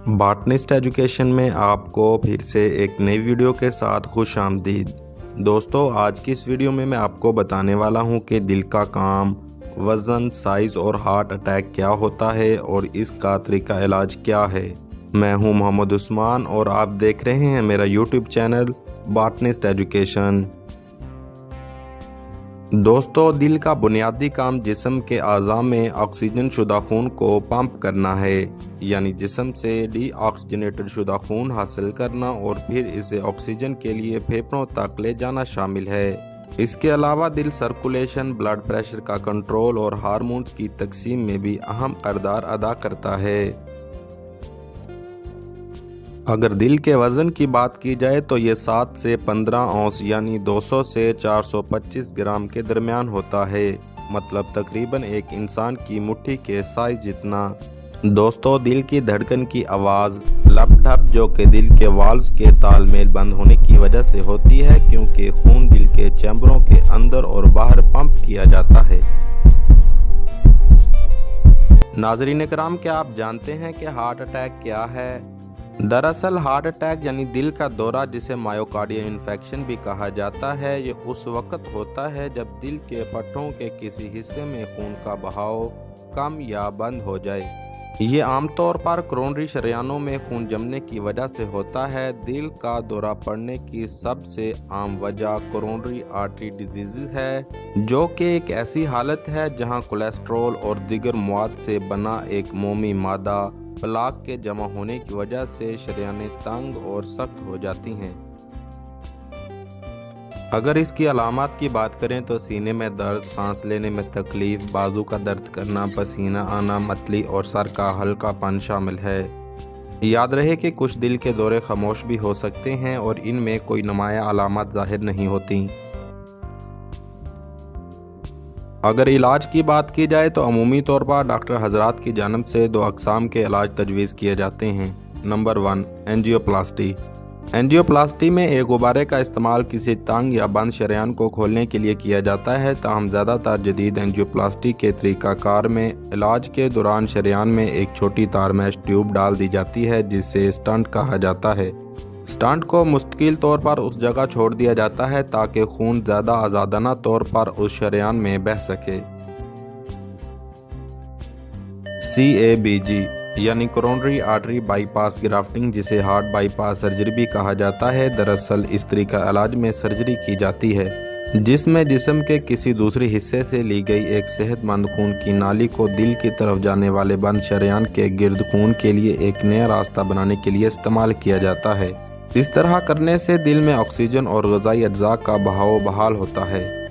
Botanist education में आपको फिर से एक नई वीडियो के साथ खुश आमदीद। दोस्तों, आज की इस वीडियो में मैं आपको बताने वाला हूं कि दिल का काम, वज़न, साइज़ और हार्ट अटैक क्या होता है और इसका तरीका इलाज क्या है। मैं हूं मोहम्मद उस्मान और आप देख रहे हैं मेरा यूट्यूब चैनल बॉटनिस्ट एजुकेशन। दोस्तों, दिल का बुनियादी काम जिस्म के अज़ा में ऑक्सीजन शुदा खून को पंप करना है, यानी जिस्म से डीऑक्सीजनेटेड शुदा खून हासिल करना और फिर इसे ऑक्सीजन के लिए फेफड़ों तक ले जाना शामिल है। इसके अलावा दिल सर्कुलेशन, ब्लड प्रेशर का कंट्रोल और हार्मोन्स की तकसीम में भी अहम किरदार अदा करता है। अगर दिल के वज़न की बात की जाए तो ये 7 से 15 औंस यानी 200 से 425 ग्राम के दरमियान होता है, मतलब तकरीबन एक इंसान की मुट्ठी के साइज जितना। दोस्तों, दिल की धड़कन की आवाज़ लप ठप जो कि दिल के वाल्व्स के तालमेल बंद होने की वजह से होती है, क्योंकि खून दिल के चैम्बरों के अंदर और बाहर पंप किया जाता है। नाज़रीन कराम, क्या आप जानते हैं कि हार्ट अटैक क्या है? दरअसल हार्ट अटैक यानी दिल का दौरा, जिसे मायोकार्डियल इन्फेक्शन भी कहा जाता है, ये उस वक्त होता है जब दिल के पट्टों के किसी हिस्से में खून का बहाव कम या बंद हो जाए। ये आमतौर पर कोरोनरी शरियानों में खून जमने की वजह से होता है। दिल का दौरा पड़ने की सबसे आम वजह कोरोनरी आर्टरी डिजीज है, जो कि एक ऐसी हालत है जहां कोलेस्ट्रॉल और दीगर मवाद से बना एक मोमी मादा प्लाक के जमा होने की वजह से शरियानें तंग और सख्त हो जाती हैं। अगर इसकी अलामात की बात करें तो सीने में दर्द, सांस लेने में तकलीफ, बाजू का दर्द करना, पसीना आना, मतली और सर का हल्कापन शामिल है। याद रहे कि कुछ दिल के दौरे खामोश भी हो सकते हैं और इनमें कोई नुमाया अलामत जाहिर नहीं होती। अगर इलाज की बात की जाए तो अमूमी तौर पर डॉक्टर हजरात की जानिब से 2 अक़साम के इलाज तजवीज़ किए जाते हैं। Number 1, angioplasty. एंजियोप्लास्टी में एक गुब्बारे का इस्तेमाल किसी तंग या बंद शरेयान को खोलने के लिए किया जाता है। ताहम ज़्यादातर जदीद एंजियोप्लास्टी के तरीक़ाकार में इलाज के दौरान शरेयान में एक छोटी तारमैश ट्यूब डाल दी जाती है, जिसे स्टंट कहा जाता है। स्टंट को मुस्तकिल तौर पर उस जगह छोड़ दिया जाता है ताकि खून ज़्यादा आज़ादाना तौर पर उस शरेयान में बह सके। CABG यानी कोरोनरी आर्टरी बाईपास ग्राफ्टिंग, जिसे हार्ट बाईपास सर्जरी भी कहा जाता है। दरअसल इस तरीका इलाज में सर्जरी की जाती है जिसमें जिस्म के किसी दूसरे हिस्से से ली गई एक सेहतमंद खून की नाली को दिल की तरफ जाने वाले बंद शरेयान के गिर्द खून के लिए एक नया रास्ता बनाने के लिए इस्तेमाल किया जाता है। इस तरह करने से दिल में ऑक्सीजन और ग़िज़ाई अज्जा का बहाव बहाल होता है।